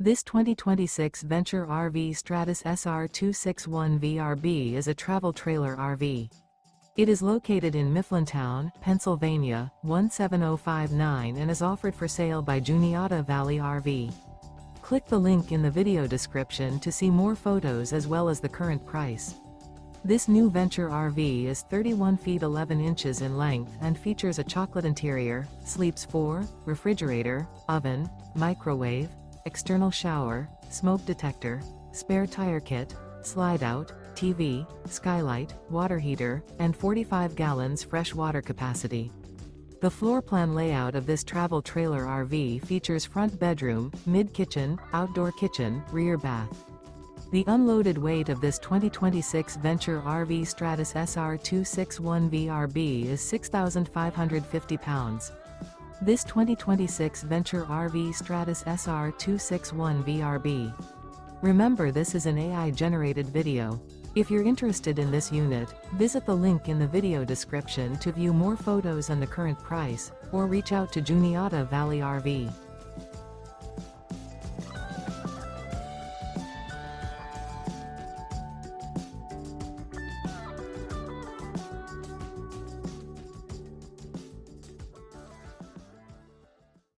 This 2026 Venture RV Stratus SR261VRB is a travel trailer RV. It is located in Mifflintown, Pennsylvania, 17059 and is offered for sale by Juniata Valley RV. Click the link in the video description to see more photos as well as the current price. This new Venture RV is 31 feet 11 inches in length and features a chocolate interior, sleeps 4, refrigerator, oven, microwave, external shower, smoke detector, spare tire kit, slide-out, TV, skylight, water heater, and 45 gallons fresh water capacity. The floor plan layout of this travel trailer RV features front bedroom, mid-kitchen, outdoor kitchen, rear bath. The unloaded weight of this 2026 Venture RV Stratus SR261VRB is 6,550 pounds. This 2026 Venture RV Stratus SR261VRB. Remember, this is an AI-generated video. If you're interested in this unit, visit the link in the video description to view more photos and the current price, or reach out to Juniata Valley RV.